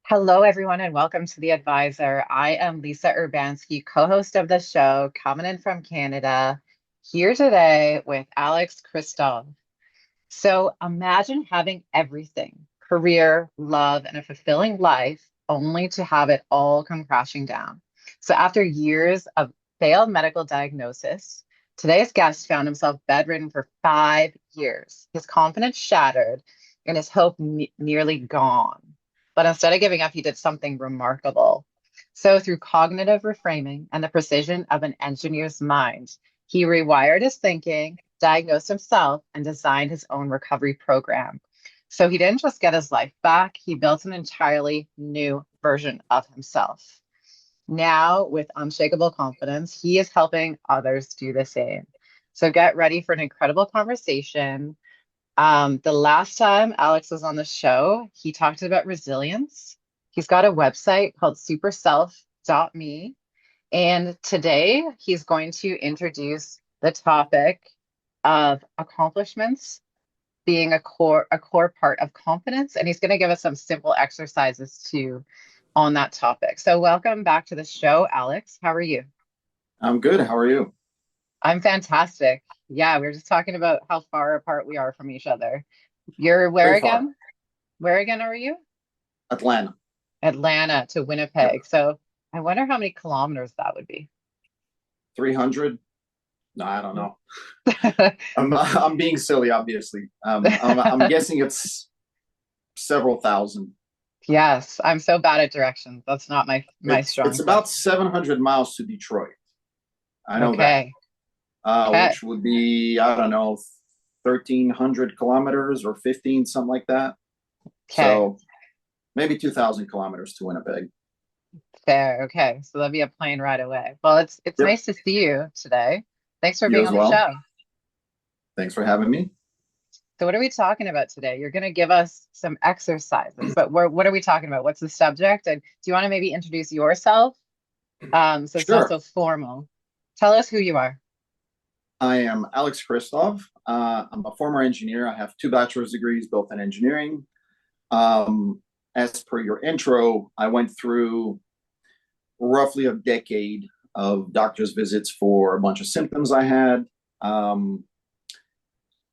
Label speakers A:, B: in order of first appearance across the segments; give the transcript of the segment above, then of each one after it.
A: Hello, everyone, and welcome to The Advisor. I am Lisa Urbanski, co-host of the show, coming in from Canada, here today with Alex Hristov. So imagine having everything, career, love, and a fulfilling life, only to have it all come crashing down. So after years of failed medical diagnosis, today's guest found himself bedridden for 5 years, his confidence shattered, and his hope nearly gone. But instead of giving up, he did something remarkable. So through cognitive reframing and the precision of an engineer's mind, he rewired his thinking, diagnosed himself, and designed his own recovery program. So he didn't just get his life back, he built an entirely new version of himself. Now, with unshakable confidence, he is helping others do the same. So get ready for an incredible conversation. The last time Alex was on the show, he talked about resilience. He's got a website called superself.me. And today he's going to introduce the topic of accomplishments being a core part of confidence. And he's going to give us some simple exercises too on that topic. So welcome back to the show, Alex. How are you?
B: I'm good. How are you?
A: I'm fantastic. Yeah, we were just talking about how far apart we are from each other. You're where
B: Very far.
A: again? Where again are you?
B: Atlanta.
A: Atlanta to
B: Yep.
A: Winnipeg. So I wonder how many kilometers that would be.
B: 300? No, I don't know. I'm being silly, obviously. I'm guessing it's several thousand.
A: Yes, I'm so bad at directions. That's not my
B: It's
A: strong point.
B: about 700 miles to Detroit. I know that.
A: Okay. Okay.
B: Which would be, I don't know, 1,300 kilometers or 15, something like that.
A: Okay.
B: So maybe 2,000 kilometers to Winnipeg.
A: Fair. Okay. So that'll be a plane right away. Well, it's
B: Yep.
A: nice to see you today. Thanks for
B: You
A: being
B: as
A: on the
B: well.
A: show.
B: Thanks for having me.
A: So what are we talking about today? You're going to give us some exercises, but what are we talking about? What's the subject? And do you want to maybe introduce yourself? So it's not
B: Sure.
A: so formal. Tell us who you are.
B: I am Alex Hristov. I'm a former engineer. I have two bachelor's degrees, both in engineering. As per your intro, I went through roughly a decade of doctor's visits for a bunch of symptoms I had. Um,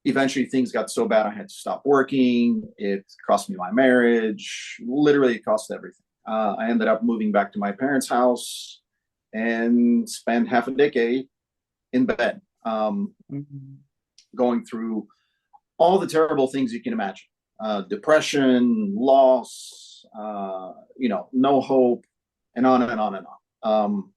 B: Eventually, things got so bad I had to stop working. It cost me my marriage. Literally, it cost everything. I ended up moving back to my parents' house and spent half a decade in bed.
A: Mhm.
B: Going through all the terrible things you can imagine: depression, loss, no hope, and on and on and on.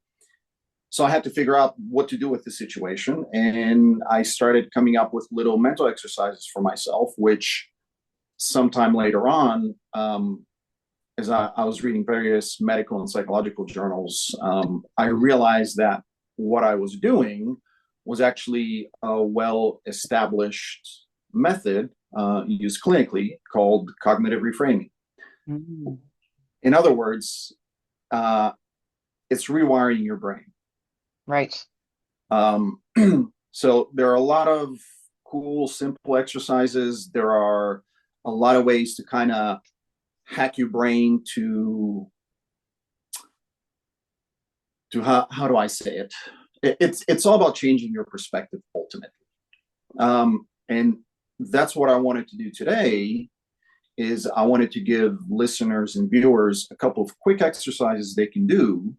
B: So I had to figure out what to do with the situation. And I started coming up with little mental exercises for myself, which sometime later on, as I was reading various medical and psychological journals, I realized that what I was doing was actually a well established method used clinically called cognitive reframing.
A: Mhm.
B: In other words, uh, it's rewiring your brain.
A: Right.
B: Um, so there are a lot of cool, simple exercises. There are a lot of ways to kind of hack your brain to how do I say it? It's all about changing your perspective ultimately. And that's what I wanted to do today is I wanted to give listeners and viewers a couple of quick exercises they can do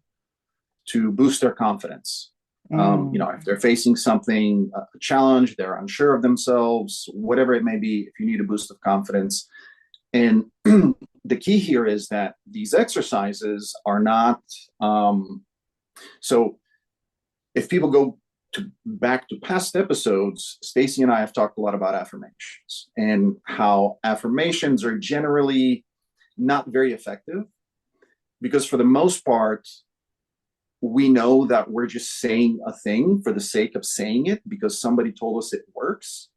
B: to boost their confidence.
A: Mm.
B: If they're facing something, a challenge, they're unsure of themselves, whatever it may be, if you need a boost of confidence. And the key here is that these exercises are not, so if people go back to past episodes, Stacy and I have talked a lot about affirmations and how affirmations are generally not very effective because for the most part, we know that we're just saying a thing for the sake of saying it because somebody told us it works.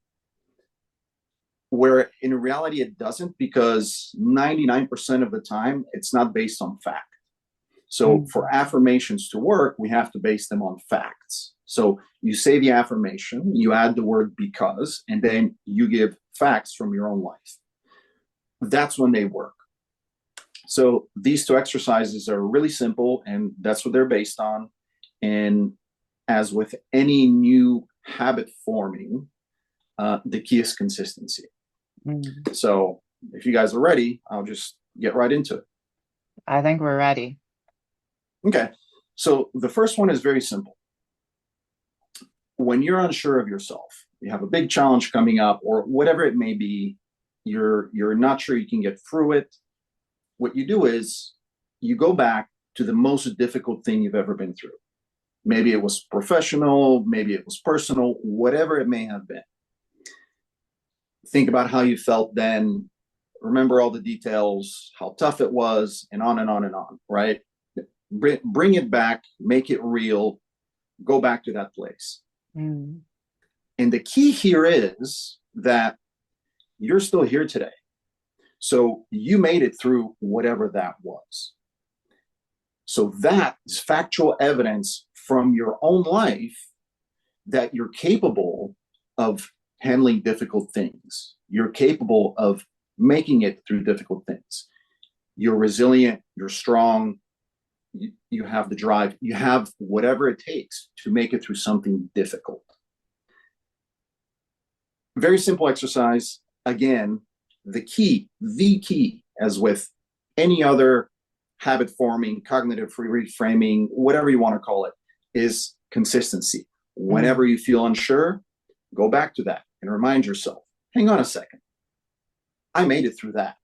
B: Where in reality it doesn't because 99% of the time it's not based on fact. So
A: Mm.
B: for affirmations to work, we have to base them on facts. So you say the affirmation, you add the word because, and then you give facts from your own life. That's when they work. So these two exercises are really simple, and that's what they're based on. And as with any new habit forming, the key is consistency.
A: Mm.
B: So if you guys are ready, I'll just get right into it.
A: I think we're ready.
B: Okay. So the first one is very simple. When you're unsure of yourself, you have a big challenge coming up, or whatever it may be, you're not sure you can get through it. What you do is you go back to the most difficult thing you've ever been through. Maybe it was professional, maybe it was personal, whatever it may have been. Think about how you felt then. Remember all the details, how tough it was, and on and on and on, right? Bring it back, make it real, go back to that place.
A: Mm.
B: And the key here is that you're still here today. So you made it through whatever that was. So that is factual evidence from your own life that you're capable of handling difficult things. You're capable of making it through difficult things. You're resilient, you're strong, you have the drive, you have whatever it takes to make it through something difficult. Very simple exercise. Again, the key, as with any other habit forming, cognitive reframing, whatever you want to call it, is consistency. Whenever you feel unsure, go back to that and remind yourself, hang on a second, I made it through that.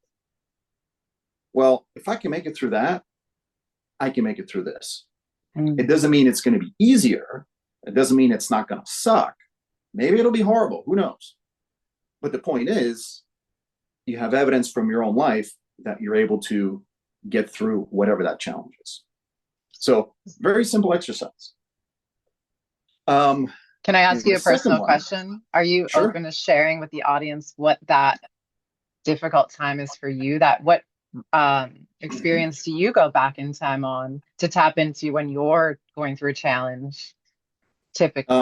B: Well, if I can make it through that, I can make it through this. It doesn't mean it's going to be easier. It doesn't mean it's not going to suck. Maybe it'll be horrible. Who knows? But the point is, you have evidence from your own life that you're able to get through whatever that challenge is. So, very simple exercise.
A: Can I ask you a personal
B: one,
A: question? Are you
B: sure.
A: open to sharing with the audience what that difficult time is for you? What experience do you go back in time on to tap into when you're going through a challenge? Typically,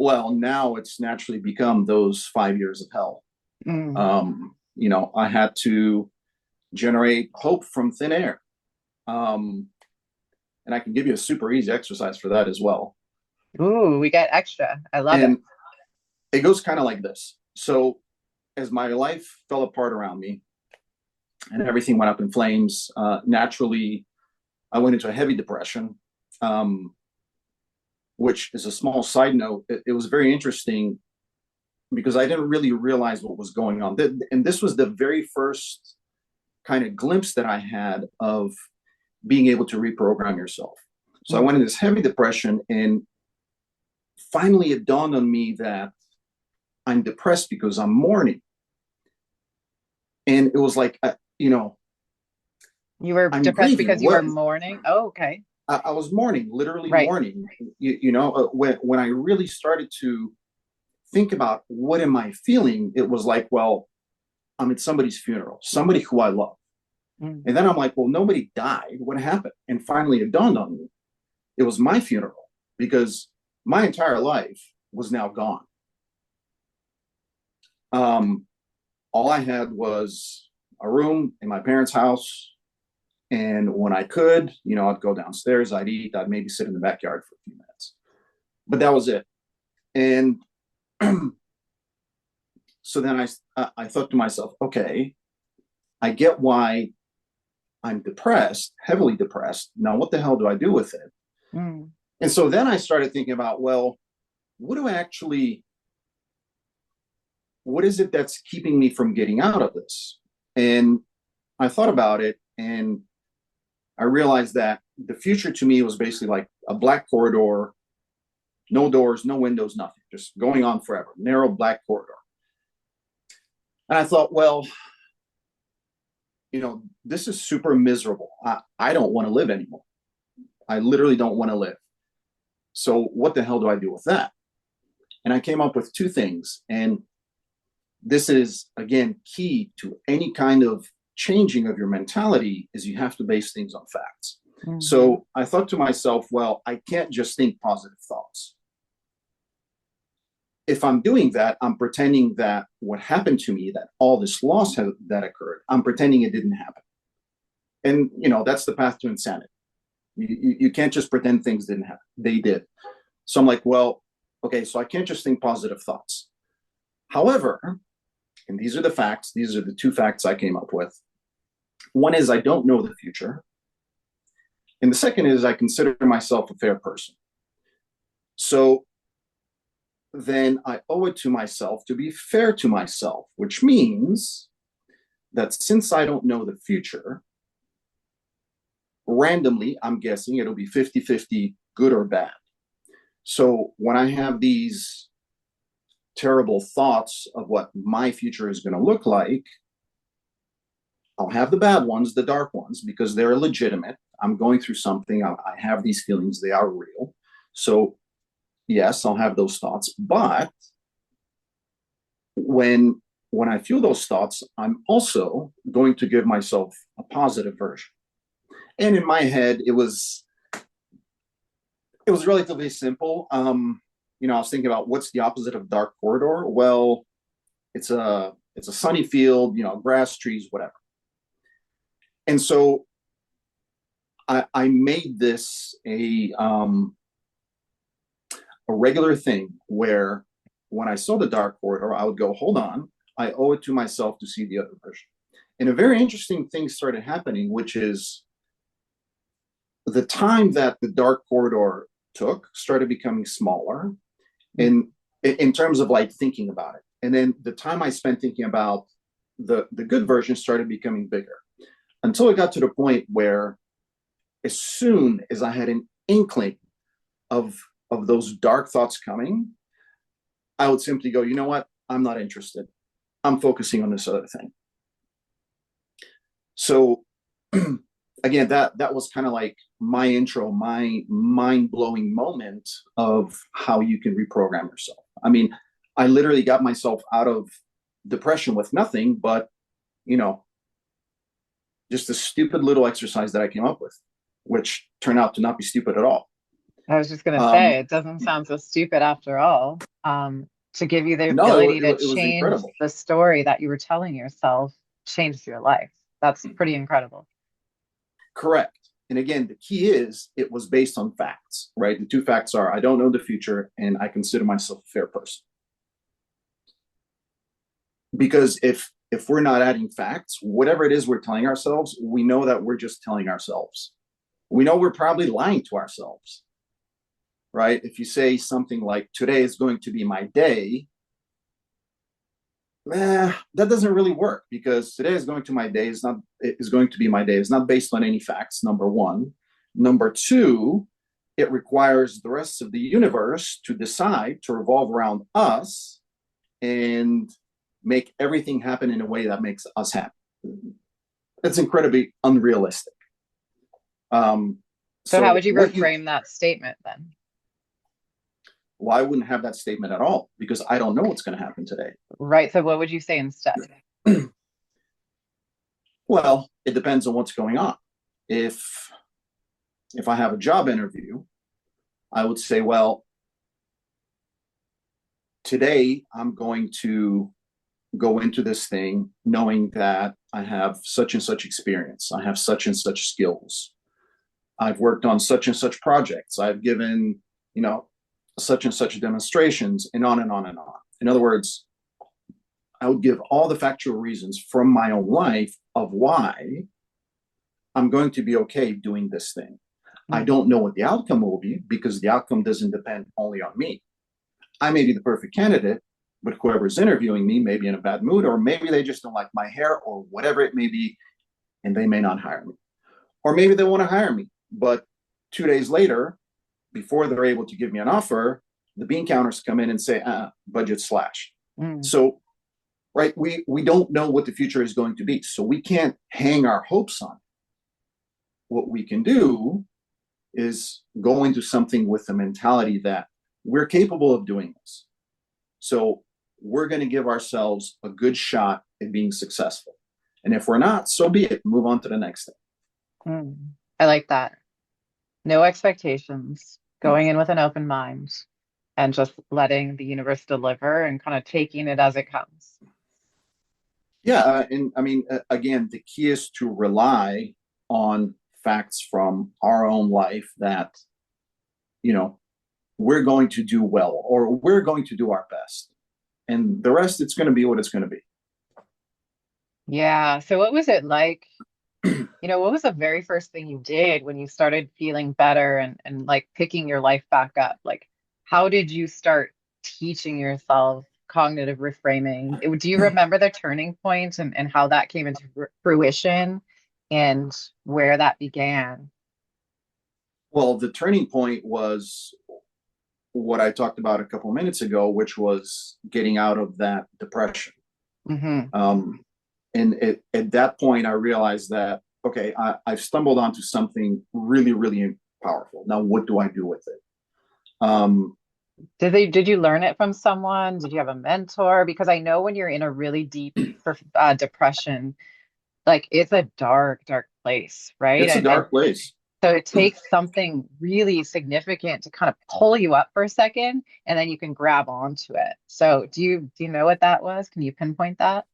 B: now it's naturally become those 5 years of hell. I had to generate hope from thin air. And I can give you a super easy exercise for that as well.
A: Ooh, we get extra. I love it.
B: It goes kind of like this. So as my life fell apart around me and everything went up in flames, naturally, I went into a heavy depression, which is a small side note. It was very interesting because I didn't really realize what was going on. And this was the very first kind of glimpse that I had of being able to reprogram yourself. So I went into this heavy depression, and finally it dawned on me that I'm depressed because I'm mourning. And it was like,
A: you were
B: I'm
A: depressed
B: grieving.
A: because you were mourning. Oh, okay.
B: I was mourning, literally
A: Right.
B: mourning. When I really started to think about what am I feeling, it was like, well, I'm at somebody's funeral, somebody who I love. And then I'm like, well, nobody died. What happened? And finally it dawned on me. It was my funeral because my entire life was now gone. All I had was a room in my parents' house. And when I could, I'd go downstairs, I'd eat, I'd maybe sit in the backyard for a few minutes. But that was it. And so then I thought to myself, okay, I get why I'm depressed, heavily depressed. Now, what the hell do I do with it? And so then I started thinking about, well, what is it that's keeping me from getting out of this? And I thought about it, and I realized that the future to me was basically like a black corridor, no doors, no windows, nothing, just going on forever, narrow black corridor. And I thought, well, this is super miserable. I don't want to live anymore. I literally don't want to live. So what the hell do I do with that? And I came up with two things. And this is, again, key to any kind of changing of your mentality is you have to base things on facts. So I thought to myself, well, I can't just think positive thoughts. if I'm doing that, I'm pretending that what happened to me, that all this loss that occurred, I'm pretending it didn't happen. And, that's the path to insanity. You can't just pretend things didn't happen. They did. So I'm like, well, okay, so I can't just think positive thoughts. However, and these are the facts, these are the two facts I came up with. One is I don't know the future. And the second is I consider myself a fair person. So then I owe it to myself to be fair to myself, which means that since I don't know the future, randomly, I'm guessing it'll be 50-50, good or bad. So when I have these terrible thoughts of what my future is going to look like, I'll have the bad ones, the dark ones, because they're legitimate. I'm going through something. I have these feelings. They are real. So yes, I'll have those thoughts. But when I feel those thoughts, I'm also going to give myself a positive version. And in my head, it was relatively simple. I was thinking about what's the opposite of dark corridor. Well, it's a sunny field, grass, trees, whatever. And so I made this a regular thing where when I saw the dark corridor, I would go, hold on, I owe it to myself to see the other version. And a very interesting thing started happening, which is the time that the dark corridor took started becoming smaller in terms of like thinking about it. And then the time I spent thinking about the good version started becoming bigger until it got to the point where as soon as I had an inkling of those dark thoughts coming, I would simply go, you know what? I'm not interested. I'm focusing on this other thing. So again, that was kind of like my intro, my mind-blowing moment of how you can reprogram yourself. I mean, I literally got myself out of depression with nothing but, just a stupid little exercise that I came up with, which turned out to not be stupid at all.
A: I was just going to say, it doesn't sound so stupid after all. To give you the
B: No,
A: ability to
B: it was
A: change
B: incredible.
A: the story that you were telling yourself changed your life. That's pretty incredible.
B: Correct. And again, the key is it was based on facts, right? The two facts are I don't know the future and I consider myself a fair person. Because if we're not adding facts, whatever it is we're telling ourselves, we know that we're just telling ourselves. We know we're probably lying to ourselves, right? If you say something like, today is going to be my day, that doesn't really work because today is going to be my day. It's not based on any facts, number one. Number two, it requires the rest of the universe to decide to revolve around us and make everything happen in a way that makes us happy. That's incredibly unrealistic.
A: So how would you reframe that statement then?
B: Well, I wouldn't have that statement at all because I don't know what's going to happen today.
A: Right. So what would you say instead?
B: Well, it depends on what's going on. If I have a job interview, I would say, well, today I'm going to go into this thing knowing that I have such and such experience. I have such and such skills. I've worked on such and such projects. I've given, such and such demonstrations and on and on and on. In other words, I would give all the factual reasons from my own life of why I'm going to be okay doing this thing. I don't know what the outcome will be because the outcome doesn't depend only on me. I may be the perfect candidate, but whoever's interviewing me may be in a bad mood, or maybe they just don't like my hair or whatever it may be, and they may not hire me. Or maybe they want to hire me, but 2 days later, before they're able to give me an offer, the bean counters come in and say, budget slash. So, right, we don't know what the future is going to be. So we can't hang our hopes on it. What we can do is go into something with the mentality that we're capable of doing this. So we're going to give ourselves a good shot at being successful. And if we're not, so be it. Move on to the next thing.
A: I like that. No expectations, going in with an open mind, and just letting the universe deliver and kind of taking it as it comes.
B: Yeah, and I mean, again, the key is to rely on facts from our own life that, you know, we're going to do well or we're going to do our best. And the rest, it's going to be what it's going to be.
A: Yeah. So what was it like? What was the very first thing you did when you started feeling better and like picking your life back up? Like, how did you start teaching yourself cognitive reframing? Do you remember the turning point and how that came into fruition and where that began?
B: Well, the turning point was what I talked about a couple minutes ago, which was getting out of that depression.
A: Hmm.
B: At that point, I realized that, okay, I've stumbled onto something really, really powerful. Now, what do I do with it? Um,
A: Did you learn it from someone? Did you have a mentor? Because I know when you're in a really deep depression, like it's a dark, dark place, right?
B: it's a
A: And
B: dark place.
A: so it takes something really significant to kind of pull you up for a second, and then you can grab onto it. So do you know what that was? Can you pinpoint that?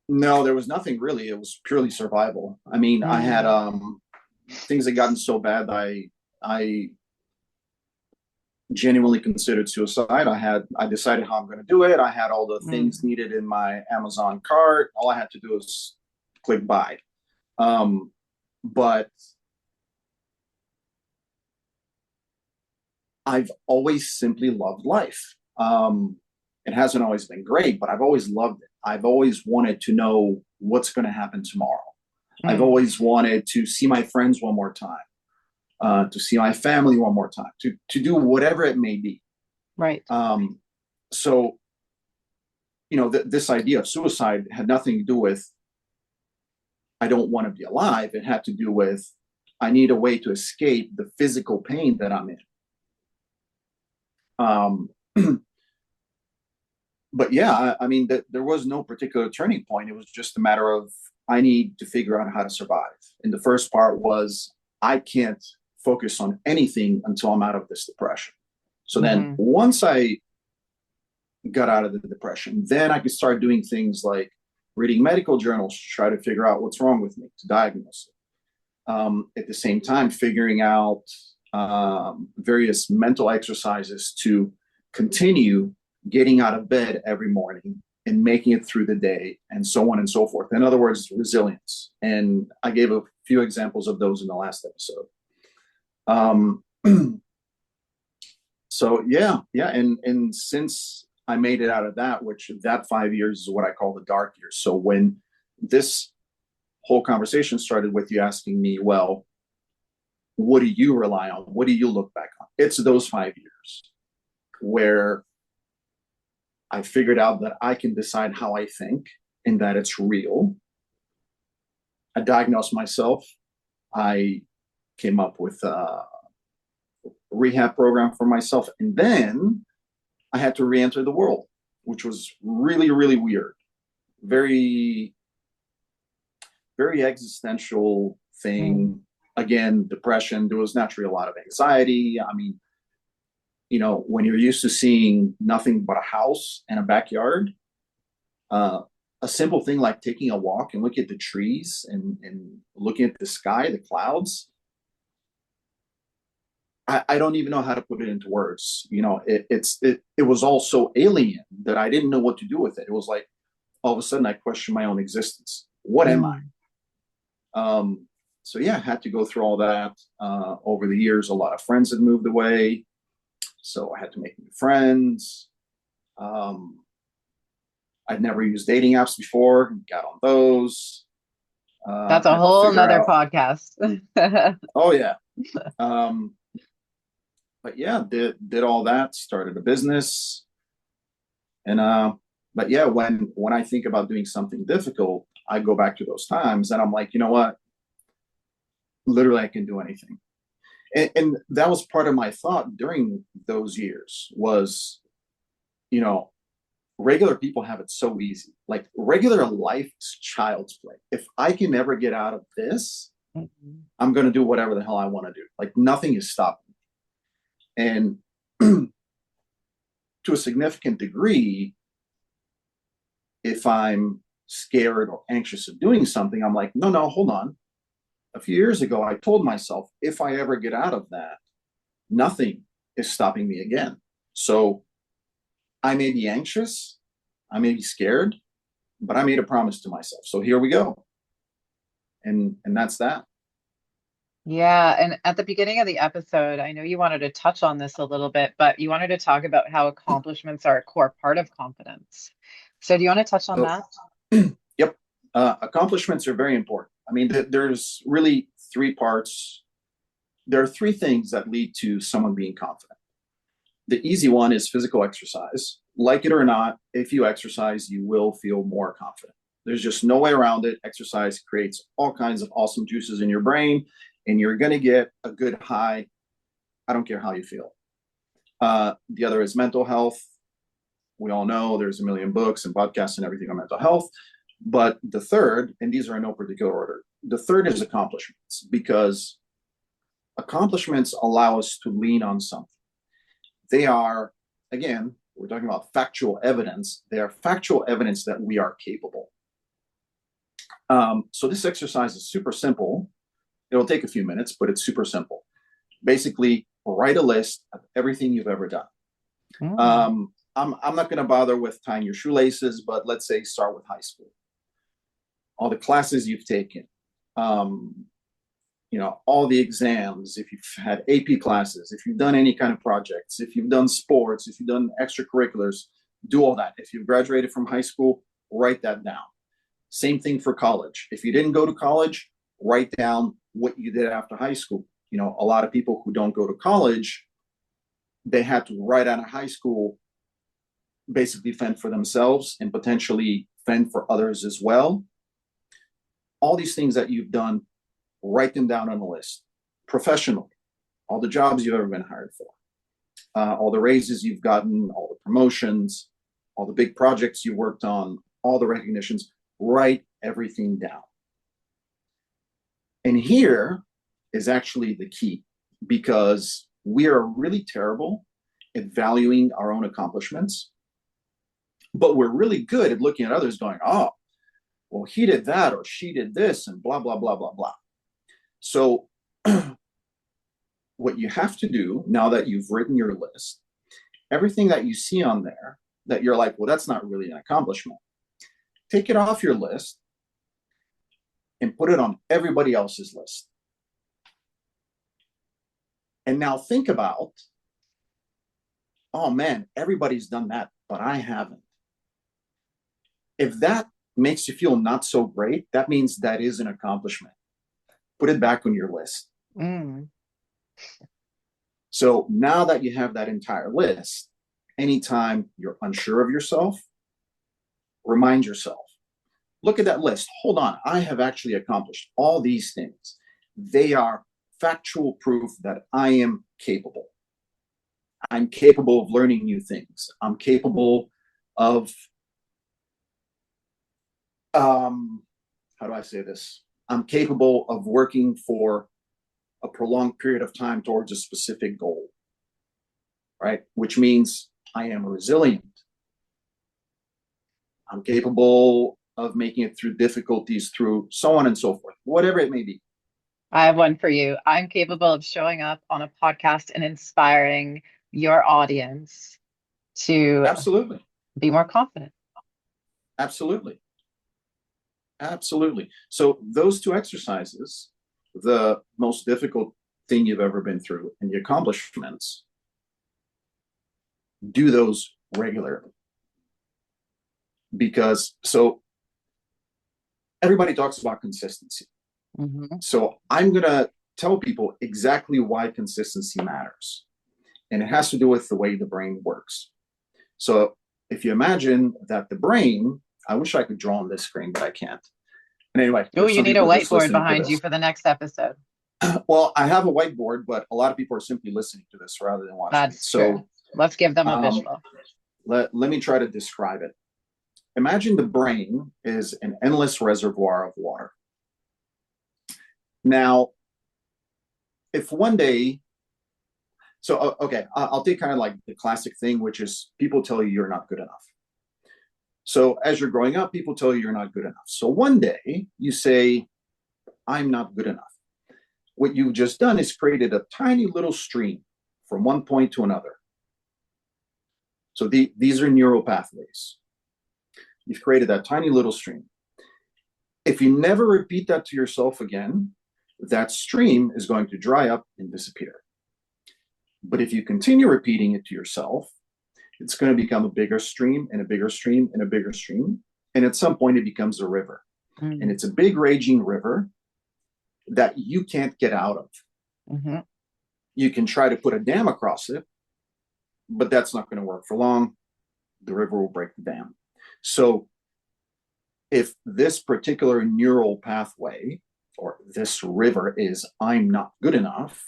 B: No, there was nothing really. It was purely survival. I mean, I had
A: Mm,
B: things had gotten so bad that I genuinely considered suicide. I decided how I'm going to do it. I had all the things
A: mm.
B: needed in my Amazon cart. All I had to do was click buy. But I've always simply loved life. It hasn't always been great, but I've always loved it. I've always wanted to know what's going to happen tomorrow. I've
A: Mm.
B: always wanted to see my friends one more time, to see my family one more time, to do whatever it may be.
A: Right.
B: Um, so, this idea of suicide had nothing to do with I don't want to be alive. It had to do with I need a way to escape the physical pain that I'm in. Um, but yeah, I mean, there was no particular turning point. It was just a matter of I need to figure out how to survive. And the first part was I can't focus on anything until I'm out of this depression. So then
A: Hmm.
B: once I got out of the depression, then I could start doing things like reading medical journals to try to figure out what's wrong with me, to diagnose it. At the same time, figuring out various mental exercises to continue getting out of bed every morning and making it through the day, and so on and so forth. In other words, resilience. And I gave a few examples of those in the last episode. Um, so yeah, and since I made it out of that, which that 5 years is what I call the dark years. So when this whole conversation started with you asking me, well, what do you rely on? What do you look back on? It's those 5 years where I figured out that I can decide how I think and that it's real. I diagnosed myself. I came up with a rehab program for myself. And then I had to re enter the world, which was really, really weird. Very, very existential
A: Mm.
B: thing. Again, depression. There was naturally a lot of anxiety. I mean, when you're used to seeing nothing but a house and a backyard, uh, a simple thing like taking a walk and looking at the trees and looking at the sky, the clouds, I don't even know how to put it into words. It was all so alien that I didn't know what to do with it. It was like all of a sudden I questioned my own existence. What am I?
A: Mm.
B: So yeah, I had to go through all that. Over the years, a lot of friends had moved away, so I had to make new friends. Um, I'd never used dating apps before, got on those.
A: That's a
B: Had to
A: whole
B: figure
A: nother
B: out.
A: podcast.
B: Oh yeah. Um, but yeah, did all that. Started a business, and but yeah, when I think about doing something difficult, I go back to those times, and I'm like, you know what? Literally, I can do anything. And that was part of my thought during those years was, you know, regular people have it so easy. Like regular life is child's play. If I can ever get out of this,
A: Mhm.
B: I'm going to do whatever the hell I want to do. Like nothing is stopping me. And to a significant degree, if I'm scared or anxious of doing something, I'm like, no, no, hold on. A few years ago, I told myself, if I ever get out of that, nothing is stopping me again. So I may be anxious, I may be scared, but I made a promise to myself. So here we go. And that's that.
A: Yeah, and at the beginning of the episode, I know you wanted to touch on this a little bit, but you wanted to talk about how accomplishments are a core part of confidence. So do you want to touch on
B: So,
A: that?
B: yep, accomplishments are very important. I mean, there's really three parts. There are three things that lead to someone being confident. The easy one is physical exercise. Like it or not, if you exercise, you will feel more confident. There's just no way around it. Exercise creates all kinds of awesome juices in your brain, and you're going to get a good high. I don't care how you feel. The other is mental health. We all know there's a million books and podcasts and everything on mental health. But the third, and these are in no particular order, the third is accomplishments, because accomplishments allow us to lean on something. They are, again, we're talking about factual evidence. They are factual evidence that we are capable. So this exercise is super simple. It'll take a few minutes, but it's super simple. Basically, write a list of everything you've ever done.
A: Mm.
B: I'm not going to bother with tying your shoelaces, but let's say start with high school. All the classes you've taken, all the exams, if you've had AP classes, if you've done any kind of projects, if you've done sports, if you've done extracurriculars, do all that. If you've graduated from high school, write that down. Same thing for college. If you didn't go to college, write down what you did after high school. A lot of people who don't go to college, they had to, right out of high school, basically fend for themselves and potentially fend for others as well. All these things that you've done, write them down on a list. Professionally, all the jobs you've ever been hired for, all the raises you've gotten, all the promotions, all the big projects you worked on, all the recognitions, write everything down. And here is actually the key, because we are really terrible at valuing our own accomplishments, but we're really good at looking at others going, oh, well, he did that or she did this and blah, blah, blah, blah, blah. So what you have to do now that you've written your list, everything that you see on there that you're like, well, that's not really an accomplishment, take it off your list and put it on everybody else's list. And now think about, oh man, everybody's done that, but I haven't. If that makes you feel not so great, that means that is an accomplishment. Put it back on your list.
A: Mm.
B: So now that you have that entire list, anytime you're unsure of yourself, remind yourself, look at that list. Hold on, I have actually accomplished all these things. They are factual proof that I am capable. I'm capable of learning new things. I'm capable of, how do I say this? I'm capable of working for a prolonged period of time towards a specific goal, right? Which means I am resilient. I'm capable of making it through difficulties, through so on and so forth, whatever it may be.
A: I have one for you. I'm capable of showing up on a podcast and inspiring your audience to
B: Absolutely.
A: be more confident.
B: Absolutely. Absolutely. So those two exercises, the most difficult thing you've ever been through and the accomplishments, do those regularly. Because so everybody talks about consistency.
A: Mm-hmm.
B: So I'm going to tell people exactly why consistency matters. And it has to do with the way the brain works. So if you imagine that the brain, I wish I could draw on this screen, but I can't. And anyway,
A: Oh, you
B: some
A: need a
B: people are just
A: whiteboard
B: listening to
A: behind you
B: this.
A: for the next episode.
B: Well, I have a whiteboard, but a lot of people are simply listening to this rather than watching it.
A: That's true. Let's give them a visual.
B: Let me try to describe it. Imagine the brain is an endless reservoir of water. Now, if one day Okay, I'll take kind of like the classic thing, which is people tell you you're not good enough. So as you're growing up, people tell you you're not good enough. So one day you say, I'm not good enough. What you've just done is created a tiny little stream from one point to another. So these are neural pathways. You've created that tiny little stream. If you never repeat that to yourself again, that stream is going to dry up and disappear. But if you continue repeating it to yourself, it's going to become a bigger stream and a bigger stream and a bigger stream. And at some point, it becomes a river. And
A: Mm.
B: it's a big raging river that you can't get out of.
A: Mm-hmm.
B: You can try to put a dam across it, but that's not going to work for long. The river will break the dam. So if this particular neural pathway or this river is I'm not good enough,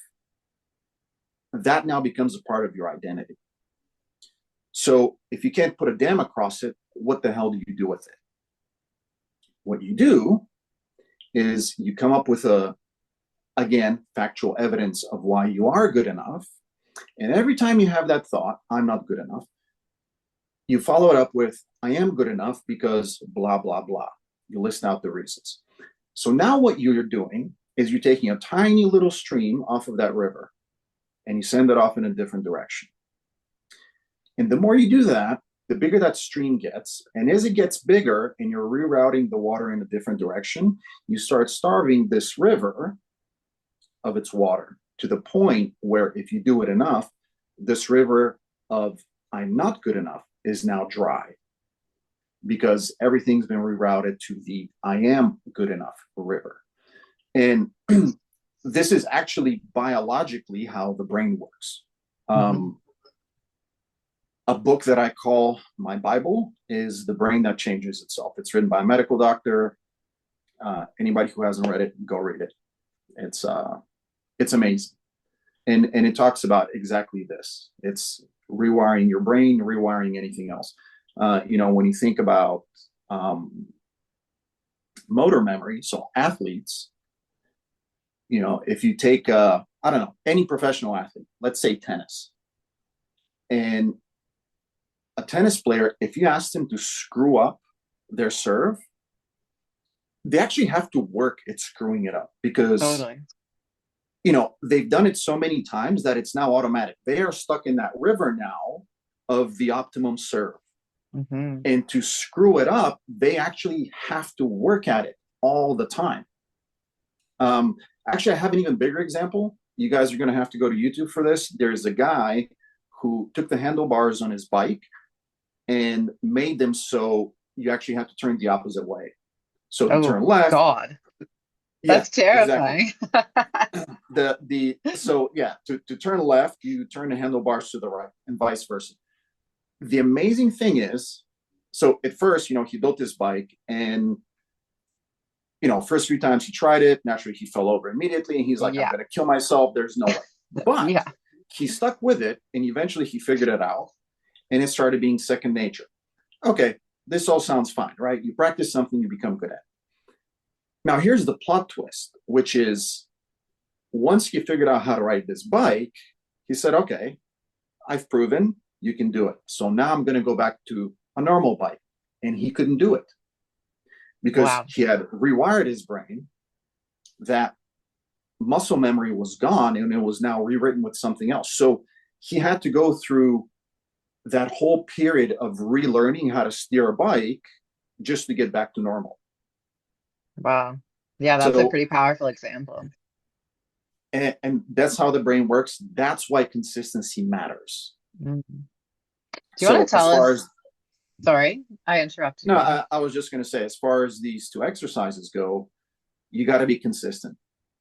B: that now becomes a part of your identity. So if you can't put a dam across it, what the hell do you do with it? What you do is you come up with again, factual evidence of why you are good enough. And every time you have that thought, I'm not good enough, you follow it up with, I am good enough because blah, blah, blah. You list out the reasons. So now what you're doing is you're taking a tiny little stream off of that river and you send it off in a different direction. And the more you do that, the bigger that stream gets. And as it gets bigger and you're rerouting the water in a different direction, you start starving this river of its water to the point where if you do it enough, this river of I'm not good enough is now dry because everything's been rerouted to the I am good enough river. And this is actually biologically how the brain works.
A: Mm-hmm.
B: A book that I call my Bible is The Brain That Changes Itself. It's written by a medical doctor. Anybody who hasn't read it, go read it. It's amazing. And it talks about exactly this. It's rewiring your brain, rewiring anything else. When you think about motor memory, so athletes, if you take, I don't know, any professional athlete, let's say tennis, and a tennis player, if you ask them to screw up their serve, they actually have to work at screwing it up because
A: Totally.
B: they've done it so many times that it's now automatic. They are stuck in that river now of the optimum serve.
A: Mm-hmm.
B: And to screw it up, they actually have to work at it all the time. Actually, I have an even bigger example. You guys are going to have to go to YouTube for this. There's a guy who took the handlebars on his bike and made them so you actually have to turn the opposite way. So to
A: Oh
B: turn left,
A: God,
B: yeah,
A: that's
B: exactly.
A: terrifying.
B: To turn left, you turn the handlebars to the right, and vice versa. The amazing thing is, so at first, he built this bike, and first few times he tried it, naturally he fell over immediately, and he's like, I'm
A: Yeah.
B: gonna kill myself. There's no way. But
A: Yeah.
B: he stuck with it, and eventually he figured it out, and it started being second nature. Okay, this all sounds fine, right? You practice something, you become good at it. Now here's the plot twist, which is once he figured out how to ride this bike, he said, okay, I've proven you can do it. So now I'm going to go back to a normal bike. And he couldn't do it because
A: Wow.
B: he had rewired his brain. That muscle memory was gone and it was now rewritten with something else. So he had to go through that whole period of relearning how to steer a bike just to get back to normal.
A: Wow. Yeah, that's a
B: So,
A: pretty powerful example.
B: and that's how the brain works. That's why consistency matters.
A: Mm. Do you want
B: So
A: to
B: as
A: tell
B: far as
A: us? Sorry, I interrupted
B: no,
A: you.
B: I was just going to say, as far as these two exercises go, you got to be consistent.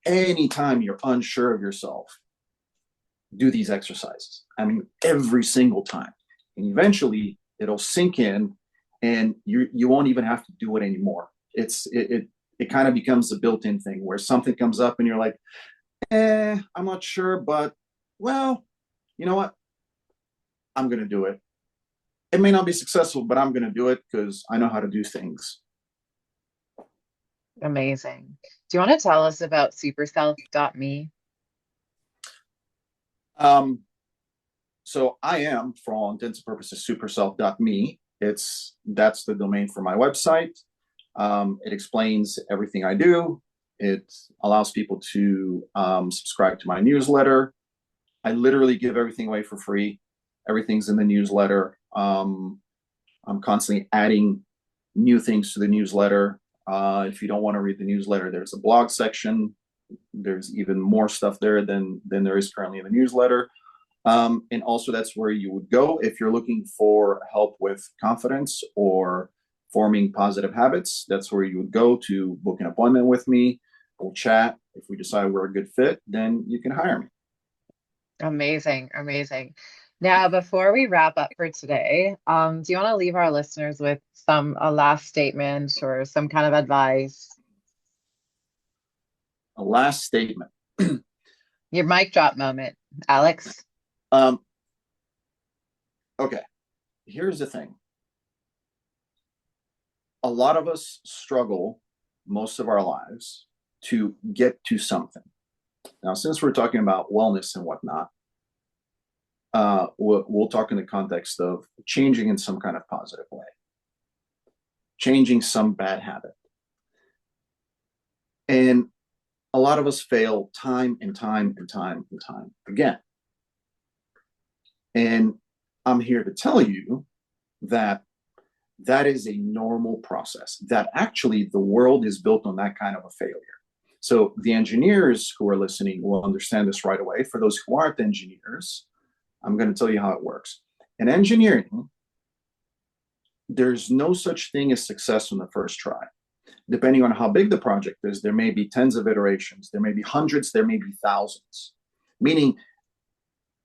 B: Anytime you're unsure of yourself, do these exercises. I mean, every single time, and eventually it'll sink in, and you won't even have to do it anymore. It kind of becomes a built-in thing where something comes up and you're like, I'm not sure, but well, you know what? I'm going to do it. It may not be successful, but I'm going to do it because I know how to do things.
A: Amazing. Do you want to tell us about superself.me?
B: So I am, for all intents and purposes, superself.me. That's the domain for my website. It explains everything I do. It allows people to subscribe to my newsletter. I literally give everything away for free. Everything's in the newsletter. I'm constantly adding new things to the newsletter. If you don't want to read the newsletter, there's a blog section. There's even more stuff there than there is currently in the newsletter. And also, that's where you would go if you're looking for help with confidence or forming positive habits. That's where you would go to book an appointment with me. We'll chat. If we decide we're a good fit, then you can hire me.
A: Amazing, amazing. Now, before we wrap up for today, do you want to leave our listeners with a last statement or some kind of advice?
B: A last statement.
A: Your mic drop moment, Alex.
B: Um, okay, here's the thing. A lot of us struggle most of our lives to get to something. Now, since we're talking about wellness and whatnot, we'll talk in the context of changing in some kind of positive way, changing some bad habit. And a lot of us fail time and time and time and time again. And I'm here to tell you that that is a normal process, that actually the world is built on that kind of a failure. So the engineers who are listening will understand this right away. For those who aren't engineers, I'm going to tell you how it works. In engineering, there's no such thing as success on the first try. Depending on how big the project is, there may be tens of iterations, there may be hundreds, there may be thousands, meaning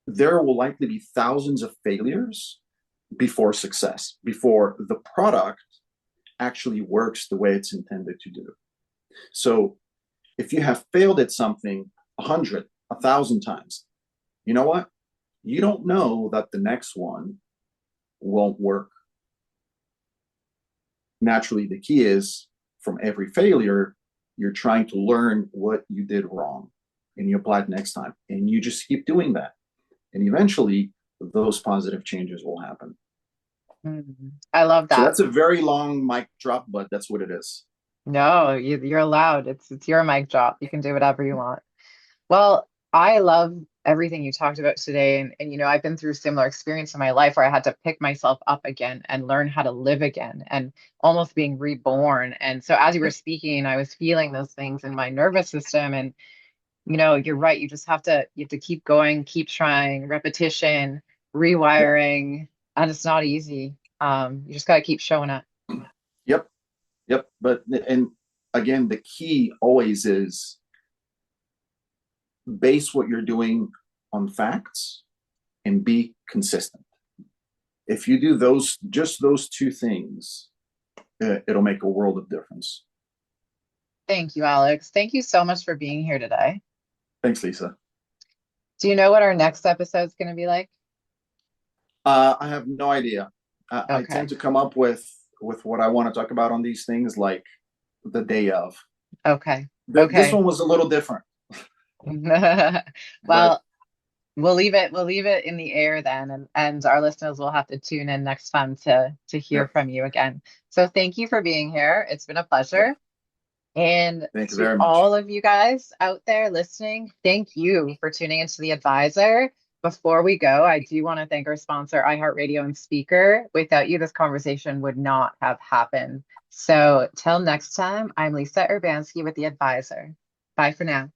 B: there will likely be thousands of failures before success, before the product actually works the way it's intended to do. So if you have failed at something 100, 1,000 times, you know what? You don't know that the next one won't work. Naturally, the key is from every failure, you're trying to learn what you did wrong and you apply it next time. And you just keep doing that. And eventually, those positive changes will happen.
A: I love
B: So
A: that.
B: that's a very long mic drop, but that's what it is.
A: No, you're allowed. It's your mic drop. You can do whatever you want. Well, I love everything you talked about today. And I've been through similar experience in my life where I had to pick myself up again and learn how to live again and almost being reborn. And so as you were
B: Yep.
A: speaking, I was feeling those things in my nervous system. And you're right. You have to keep going, keep trying, repetition,
B: Yep.
A: rewiring, and it's not easy. You just got to keep showing up.
B: Yep. Yep. But, and again, the key always is base what you're doing on facts and be consistent. If you do just those two things, it'll make a world of difference.
A: Thank you, Alex. Thank you so much for being here today.
B: Thanks, Lisa.
A: Do you know what our next episode is going to be like?
B: I have no idea. I tend
A: Okay.
B: to come up with what I want to talk about on these things like the day of.
A: Okay.
B: This
A: Okay.
B: one was a little different, but
A: Well, we'll leave it in the air then, and our listeners will have to tune in next time to hear
B: yep.
A: from you again. So thank you for being here. It's been a pleasure. And
B: Thank you
A: to
B: very much.
A: all of you guys out there listening, thank you for tuning into The Advisor. Before we go, I do want to thank our sponsor, iHeartRadio and Speaker. Without you, this conversation would not have happened. So till next time, I'm Lisa Urbanski with The Advisor. Bye for now.